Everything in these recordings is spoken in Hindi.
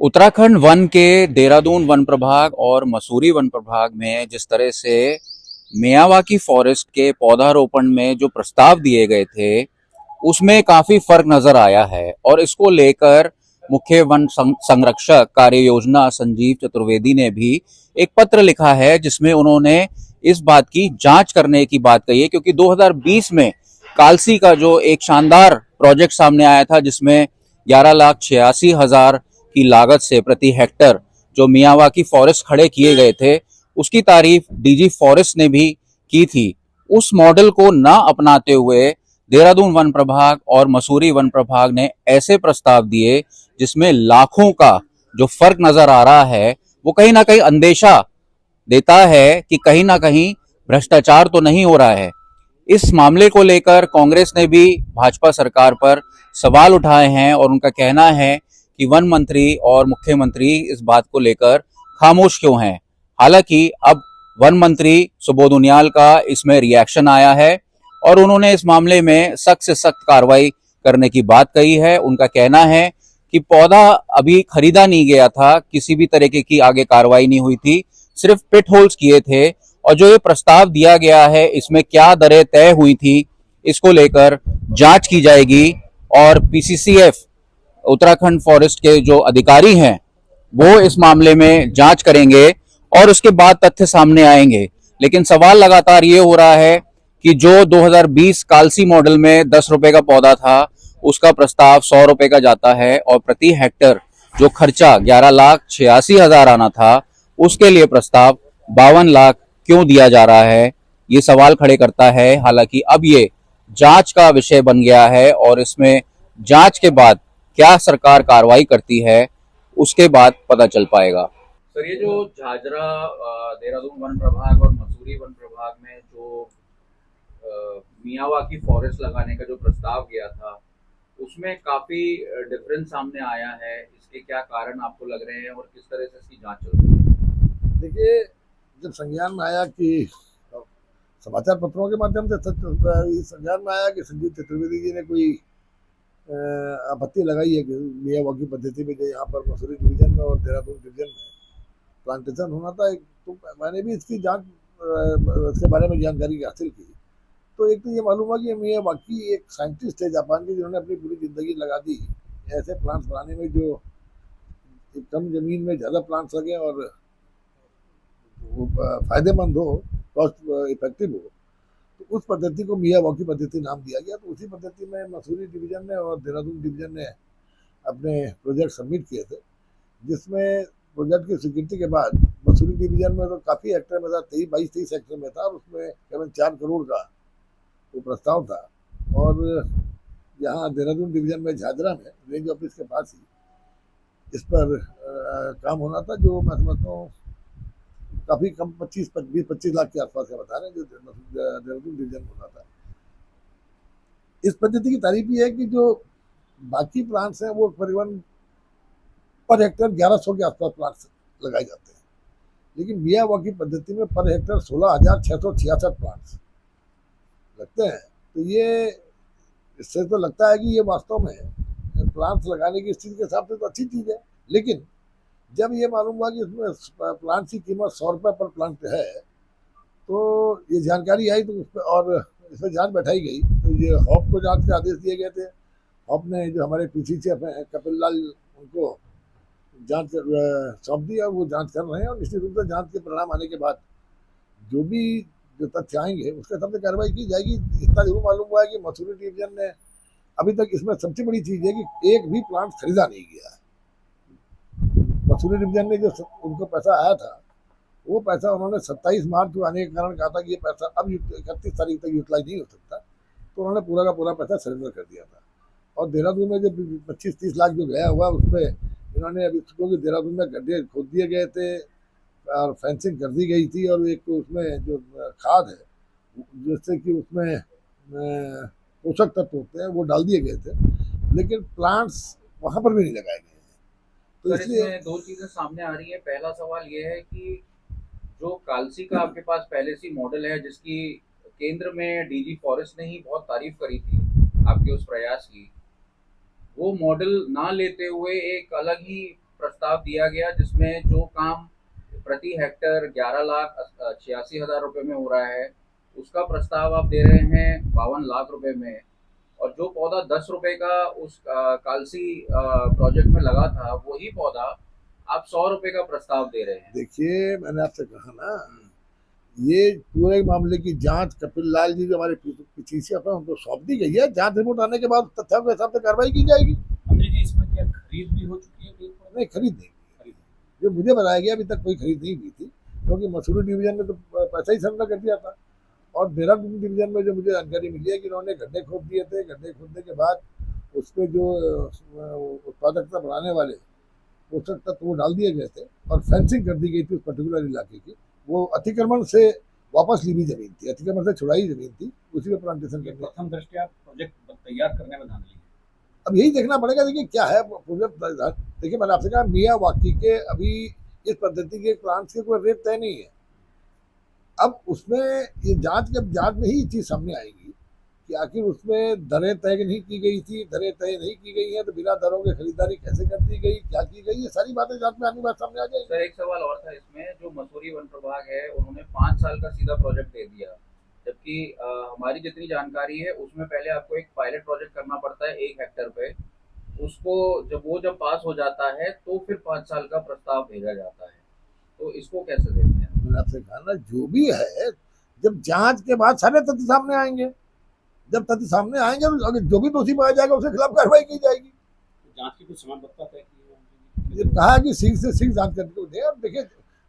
उत्तराखंड वन के देहरादून वन प्रभाग और मसूरी वन प्रभाग में जिस तरह से मियावाकी फॉरेस्ट के पौधारोपण में जो प्रस्ताव दिए गए थे उसमें काफी फर्क नजर आया है और इसको लेकर मुख्य वन संरक्षक कार्य योजना संजीव चतुर्वेदी ने भी एक पत्र लिखा है जिसमें उन्होंने इस बात की जांच करने की बात कही है, क्योंकि 2020 में कालसी का जो एक शानदार प्रोजेक्ट सामने आया था जिसमें 11,86,000 की लागत से प्रति हेक्टर जो मियावाकी फॉरेस्ट खड़े किए गए थे उसकी तारीफ डीजी फॉरेस्ट ने भी की थी। उस मॉडल को न अपनाते हुए देहरादून वन प्रभाग और मसूरी वन प्रभाग ने ऐसे प्रस्ताव दिए जिसमें लाखों का जो फर्क नजर आ रहा है वो कहीं ना कहीं अंदेशा देता है कि कहीं ना कहीं भ्रष्टाचार तो नहीं हो रहा है। इस मामले को लेकर कांग्रेस ने भी भाजपा सरकार पर सवाल उठाए हैं और उनका कहना है कि वन मंत्री और मुख्यमंत्री इस बात को लेकर खामोश क्यों हैं। हालांकि अब वन मंत्री सुबोध उनियाल का इसमें रिएक्शन आया है और उन्होंने इस मामले में सख्त से सख्त कार्रवाई करने की बात कही है। उनका कहना है कि पौधा अभी खरीदा नहीं गया था, किसी भी तरीके की आगे कार्रवाई नहीं हुई थी, सिर्फ पिट होल्स किए थे और जो ये प्रस्ताव दिया गया है इसमें क्या दरें तय हुई थी इसको लेकर जांच की जाएगी और पीसीसीएफ उत्तराखंड फॉरेस्ट के जो अधिकारी हैं वो इस मामले में जांच करेंगे और उसके बाद तथ्य सामने आएंगे। लेकिन सवाल लगातार ये हो रहा है कि जो 2020 कालसी मॉडल में 10 रुपए का पौधा था उसका प्रस्ताव 100 रुपए का जाता है और प्रति हेक्टर जो खर्चा 11,86,000 आना था उसके लिए प्रस्ताव 52 लाख क्यों दिया जा रहा है, ये सवाल खड़े करता है। हालांकि अब ये जांच का विषय बन गया है और इसमें जांच के बाद क्या सरकार कार्रवाई करती है उसके बाद पता चल पाएगा। सर, ये जो झाझरा देहरादून वन प्रभाग और मसूरी वन प्रभाग में जो मियावाकी फॉरेस्ट लगाने का जो प्रस्ताव गया था उसमें काफी डिफरेंस सामने आया है। इसके क्या कारण आपको लग रहे हैं और किस तरह से इसकी जांच चल रही है? देखिए, जब संज्ञान में आया कि समाचार पत्रों के माध्यम से संज्ञान में आया कि संजीव चतुर्वेदी जी ने कोई आपत्ति लगाई है कि मियावाकी पद्धति में जो यहाँ पर मसूरी डिवीजन में और देहरादून डिवीजन में प्लांटेशन होना था, तो मैंने भी इसकी जांच इसके बारे में जानकारी हासिल की। तो एक तो ये मालूम हुआ कि मियावाकी एक साइंटिस्ट है जापान के जिन्होंने अपनी पूरी जिंदगी लगा दी ऐसे प्लांट्स बनाने में जो कम जमीन में ज़्यादा प्लांट्स लगे और फायदेमंद हो, कॉस्ट इफेक्टिव हो, तो उस पद्धति को मियावाकी पद्धति नाम दिया गया। तो उसी पद्धति में मसूरी डिवीजन ने और देहरादून डिवीजन ने अपने प्रोजेक्ट सबमिट किए थे, जिसमें प्रोजेक्ट की स्वीकृति के बाद मसूरी डिवीजन में तो काफ़ी हेक्टर में था, 22-23 हेक्टर में था और उसमें करीबन 4 करोड़ का वो प्रस्ताव था। और यहाँ देहरादून डिवीजन में झाझरा में रेंज ऑफिस के पास ही इस पर काम होना था, जो मैं समझता हूँ काफ़ी कम 25 लाख के आसपास का बता रहे हैं जो देहरादून डिवीजन में होना था। इस पद्धति की तारीफ ये है कि जो बाकी प्लांट्स हैं वो करीबन पर हेक्टर 1100 के आसपास प्लांट्स लगाए जाते हैं, लेकिन मियावाकी पद्धति में पर हेक्टर 16,666 प्लांट्स लगते हैं। तो ये इससे तो लगता है कि ये वास्तव में प्लांट्स लगाने की स्थिति के हिसाब से तो अच्छी चीज़ है, लेकिन जब ये मालूम हुआ कि इसमें प्लांट की कीमत 100 रुपये पर प्लांट है, तो ये जानकारी आई तो उस पर और इस पर जांच बैठाई गई। तो ये हॉप को जांच के आदेश दिए गए थे। हॉप ने जो हमारे पीसी चीफ हैं कपिल लाल उनको जांच सौंप दी और वो जांच कर रहे हैं और निश्चित रूप से जांच के परिणाम आने के बाद जो भी जो तथ्य आएंगे उसके हिसाब से कार्रवाई की जाएगी। इतना जरूर मालूम हुआ है कि मसूरी डिवीजन ने अभी तक इसमें सबसे बड़ी चीज़ है कि एक भी प्लांट खरीदा नहीं गया है। मसूरी डिवीजन ने जो उनको पैसा आया था वो पैसा उन्होंने 27 मार्च को आने के कारण कहा था कि ये पैसा अब 31 तारीख तक यूटिलाइज नहीं हो सकता, तो उन्होंने पूरा का पूरा पैसा सरेंडर कर दिया था। और देहरादून में जो 25-30 लाख जो गया हुआ उस पर इन्होंने अभी क्योंकि देहरादून में गड्ढे खोद दिए गए थे और फेंसिंग कर दी गई थी और एक तो उसमें जो खाद है जिससे कि उसमें पोषक तत्व होते हैं वो डाल दिए गए थे, लेकिन प्लांट्स वहाँ पर भी नहीं लगाए गए। तो इसलिए दो चीजें सामने आ रही है। पहला सवाल यह है कि जो कालसी का आपके पास पहले से मॉडल है जिसकी केंद्र में डीजी फॉरेस्ट ने ही बहुत तारीफ करी थी आपके उस प्रयास की, वो मॉडल ना लेते हुए एक अलग ही प्रस्ताव दिया गया जिसमें जो काम प्रति हेक्टर 11,86,000 रुपए में हो रहा है, उसका प्रस्ताव आप दे रहे हैं 52 लाख रुपए में, और जो पौधा 10 रुपए का उस कालसी प्रोजेक्ट में लगा था, वही पौधा आप 100 रुपए का प्रस्ताव दे रहे हैं। देखिए, मैंने आपसे कहा ना, ये पूरे मामले की जांच कपिल लाल जी जो हमारे पीसीसी पर उनको सौंप दी गई है। जांच रिपोर्ट आने के बाद तथ्यों के हिसाब से कार्रवाई की जाएगी। मंत्री जी, इसमें क्या खरीद भी हो चुकी है? नहीं, खरीद नहीं हुई। जो मुझे बताया गया, अभी तक कोई खरीद नहीं हुई थी, क्योंकि मसूरी डिवीजन में तो पैसा ही संग्रह कर दिया था। और देहरादून डिवीजन में जो मुझे जानकारी मिली है कि उन्होंने गड्ढे खोद दिए थे। गड्ढे खोदने के बाद उसमें जो उत्पादकता बढ़ाने वाले पोषक तत्व वो डाल दिए गए थे और फेंसिंग कर दी गई थी उस पर्टिकुलर इलाके की। वो अतिक्रमण से वापस ली हुई जमीन थी, अतिक्रमण से छुड़ाई जमीन थी, उसी में प्लांटेशन करने। प्रथम दृष्टया प्रोजेक्ट तैयार करने में धांधली है। अब यही देखना पड़ेगा। देखिए क्या है प्रोजेक्ट। देखिए, मैंने आपसे कहा मियावाकी के अभी इस पद्धति के प्लांट्स के कोई रेट तय नहीं है। अब उसमें ये जांच में ही ये चीज सामने आएगी कि आखिर उसमें दरें तय नहीं की गई थी। दरें तय नहीं की गई है तो बिना दरों की खरीदारी कैसे कर दी गई, क्या की गई, ये सारी बातें जांच में आने बाद सामने आ जाएगी। सर, एक सवाल और था इसमें, जो मसूरी वन प्रभाग है उन्होंने 5 साल का सीधा प्रोजेक्ट दे दिया, जबकि हमारी जितनी जानकारी है उसमें पहले आपको एक पायलट प्रोजेक्ट करना पड़ता है 1 हेक्टर पे। उसको जब पास हो जाता है तो फिर 5 साल का प्रस्ताव भेजा जाता है। तो इसको कैसे देखते हैं? मैंने आपसे कहा ना, जो भी है, जब जांच के बाद सारे तथ्य सामने आएंगे। जब तथ्य सामने आएंगे तो अगर जो भी दोषी पाया जाएगा उसके खिलाफ कार्रवाई की जाएगी। जांच की कुछ समयबद्धता तय की है? जब कहा कि शीघ्र से शीघ्र जांच करके को दे। और देखिए,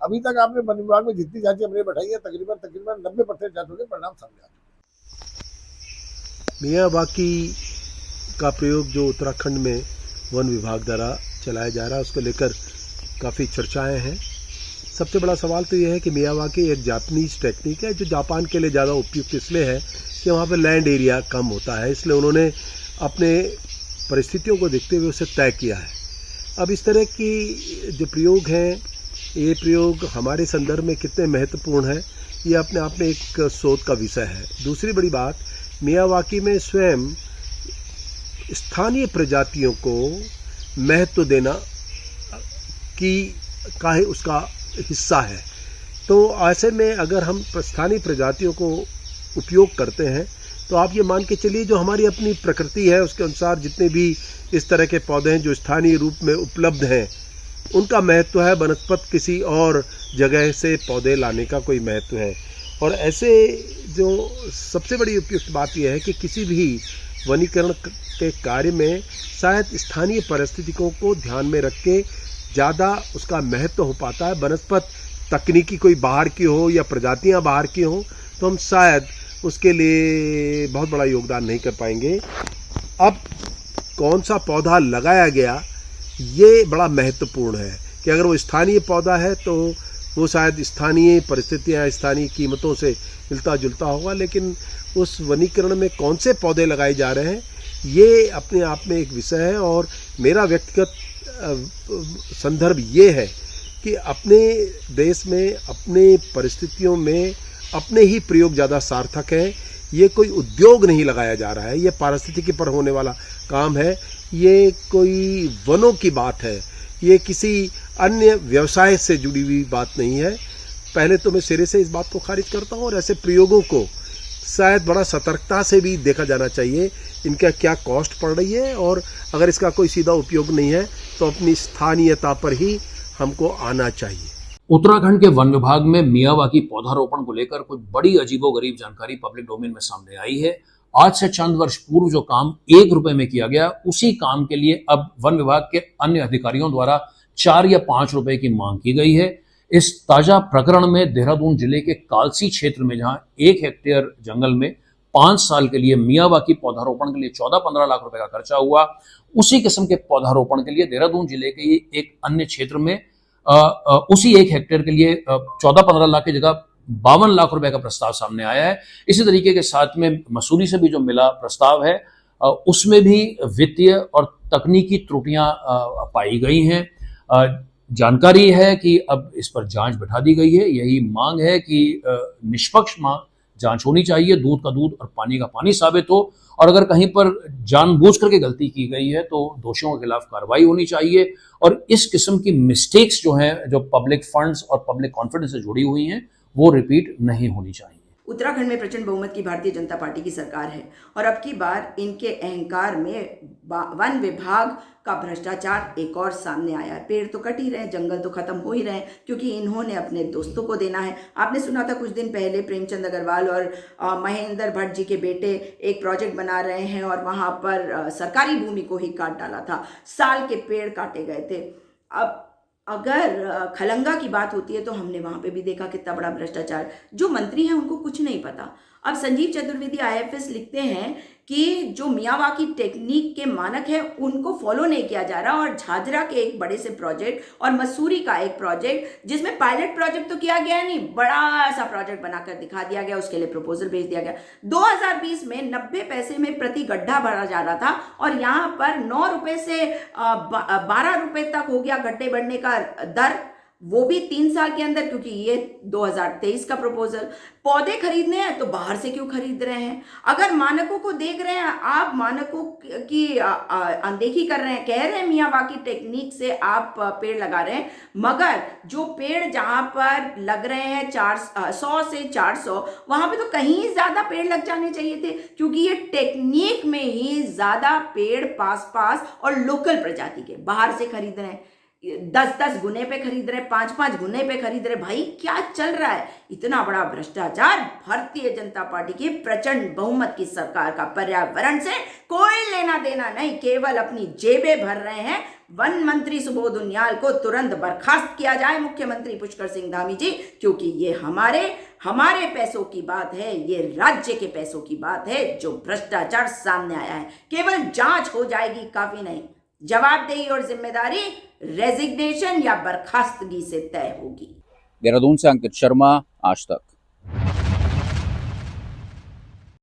अभी तक आपने वन विभाग में जितनी जांचें हमने बैठाई है, तकरीबन 90% जांचों के परिणाम सामने आ चुके हैं। मियावाकी का प्रयोग जो उत्तराखंड में वन विभाग द्वारा चलाया जा रहा है, उसको लेकर काफ़ी चर्चाएं हैं। सबसे बड़ा सवाल तो यह है कि मियावाकी एक जापानीज टेक्निक है जो जापान के लिए ज़्यादा उपयुक्त इसलिए है कि वहाँ पे लैंड एरिया कम होता है, इसलिए उन्होंने अपने परिस्थितियों को देखते हुए उसे तय किया है। अब इस तरह की जो प्रयोग हैं, ये प्रयोग हमारे संदर्भ में कितने महत्वपूर्ण है, ये अपने आप में एक शोध का विषय है। दूसरी बड़ी बात, मियावाकी में स्वयं स्थानीय प्रजातियों को महत्व देना का ही उसका हिस्सा है। तो ऐसे में अगर हम स्थानीय प्रजातियों को उपयोग करते हैं तो आप ये मान के चलिए जो हमारी अपनी प्रकृति है उसके अनुसार जितने भी इस तरह के पौधे हैं जो स्थानीय रूप में उपलब्ध हैं, उनका महत्व है। बनस्पत किसी और जगह से पौधे लाने का कोई महत्व है। और ऐसे जो सबसे बड़ी उपयुक्त बात यह है कि किसी भी वनीकरण के कार्य में शायद स्थानीय परिस्थितियों को ध्यान में रख के ज़्यादा उसका महत्व हो पाता है। बनस्पत तकनीकी कोई बाहर की हो या प्रजातियां बाहर की हो तो हम शायद उसके लिए बहुत बड़ा योगदान नहीं कर पाएंगे। अब कौन सा पौधा लगाया गया ये बड़ा महत्वपूर्ण है कि अगर वो स्थानीय पौधा है तो वो शायद स्थानीय परिस्थितियां, स्थानीय कीमतों से मिलता जुलता होगा, लेकिन उस वनीकरण में कौन से पौधे लगाए जा रहे हैं ये अपने आप में एक विषय है। और मेरा व्यक्तिगत संदर्भ ये है कि अपने देश में, अपने परिस्थितियों में अपने ही प्रयोग ज़्यादा सार्थक है। ये कोई उद्योग नहीं लगाया जा रहा है, ये पारिस्थितिकी पर होने वाला काम है, ये कोई वनों की बात है, ये किसी अन्य व्यवसाय से जुड़ी हुई बात नहीं है। पहले तो मैं सिरे से इस बात को खारिज करता हूँ और ऐसे प्रयोगों को शायद बड़ा सतर्कता से भी देखा जाना चाहिए, इनका क्या कॉस्ट पड़ रही है, और अगर इसका कोई सीधा उपयोग नहीं है तो अपनी स्थानीयता पर ही हमको आना चाहिए। उत्तराखंड के वन विभाग में मियावाकी पौधारोपण को लेकर कुछ बड़ी अजीबोगरीब जानकारी पब्लिक डोमेन में सामने आई है। आज से चंद वर्ष पूर्व जो काम 1 रुपए में किया गया, उसी काम के लिए अब वन विभाग के अन्य अधिकारियों द्वारा 4 या 5 रुपए की मांग की गई है। इस ताजा प्रकरण में देहरादून जिले के कालसी क्षेत्र में जहां 1 हेक्टेयर जंगल में 5 साल के लिए मियावाकी पौधारोपण के लिए 14-15 लाख रुपए का खर्चा हुआ, उसी किस्म के पौधारोपण के लिए देहरादून जिले के ही एक अन्य क्षेत्र में उसी 1 हेक्टेयर के लिए 14-15 लाख की जगह 52 लाख रुपए का प्रस्ताव सामने आया है। इसी तरीके के साथ में मसूरी से भी जो मिला प्रस्ताव है उसमें भी वित्तीय और तकनीकी त्रुटियां पाई गई हैं। जानकारी है कि अब इस पर जांच बैठा दी गई है। यही मांग है कि निष्पक्ष जांच होनी चाहिए, दूध का दूध और पानी का पानी साबित हो, और अगर कहीं पर जानबूझ करके गलती की गई है तो दोषियों के खिलाफ कार्रवाई होनी चाहिए, और इस किस्म की मिस्टेक्स जो हैं, जो पब्लिक फंड्स और पब्लिक कॉन्फिडेंस से जुड़ी हुई हैं, वो रिपीट नहीं होनी चाहिए। उत्तराखंड में प्रचंड बहुमत की भारतीय जनता पार्टी की सरकार है और अब की बार इनके अहंकार में वन विभाग का भ्रष्टाचार एक और सामने आया है। पेड़ तो कट ही रहे हैं, जंगल तो खत्म हो ही रहे हैं, क्योंकि इन्होंने अपने दोस्तों को देना है। आपने सुना था कुछ दिन पहले प्रेमचंद अग्रवाल और महेंद्र भट्ट जी के बेटे एक प्रोजेक्ट बना रहे हैं और वहां पर सरकारी भूमि को ही काट डाला था, साल के पेड़ काटे गए थे। अब अगर खलंगा की बात होती है तो हमने वहां पे भी देखा कितना बड़ा भ्रष्टाचार। जो मंत्री हैं उनको कुछ नहीं पता। अब संजीव चतुर्वेदी आईएफएस लिखते हैं कि जो मियावाकी टेक्निक के मानक है उनको फॉलो नहीं किया जा रहा, और झाझरा के एक बड़े से प्रोजेक्ट और मसूरी का एक प्रोजेक्ट जिसमें पायलट प्रोजेक्ट तो किया गया नहीं, बड़ा सा प्रोजेक्ट बनाकर दिखा दिया गया, उसके लिए प्रपोजल भेज दिया गया। 2020 में 90 पैसे में प्रति गड्ढा भरा जा रहा था और यहाँ पर 9 रुपए से 12 रुपए तक हो गया गड्ढे बढ़ने का दर, वो भी 3 साल के अंदर, क्योंकि ये 2023 का प्रपोजल। पौधे खरीदने हैं तो बाहर से क्यों खरीद रहे हैं? अगर मानकों को देख रहे हैं आप, मानकों की अनदेखी कर रहे हैं, कह रहे हैं मियावाकी टेक्निक से आप पेड़ लगा रहे हैं, मगर जो पेड़ जहां पर लग रहे हैं 100 से 400, वहां पे तो कहीं ज्यादा पेड़ लग जाने चाहिए थे, क्योंकि ये टेक्निक में ही ज्यादा पेड़ पास और लोकल प्रजाति के बाहर से खरीद रहे हैं। 10-10 गुने पे खरीद रहे, 5-5 गुने पे खरीद रहे। भाई क्या चल रहा है? इतना बड़ा भ्रष्टाचार। भारतीय जनता पार्टी की प्रचंड बहुमत की सरकार का पर्यावरण से कोई लेना देना नहीं, केवल अपनी जेबें भर रहे हैं। वन मंत्री सुबोध उनियाल को तुरंत बर्खास्त किया जाए, मुख्यमंत्री पुष्कर सिंह धामी जी, क्योंकि ये हमारे पैसों की बात है, ये राज्य के पैसों की बात है जो भ्रष्टाचार सामने आया है। केवल जांच हो जाएगी काफी नहीं, जवाबदेही और जिम्मेदारी रेजिग्नेशन या बर्खास्तगी से तय होगी। देहरादून से अंकित शर्मा, आज तक।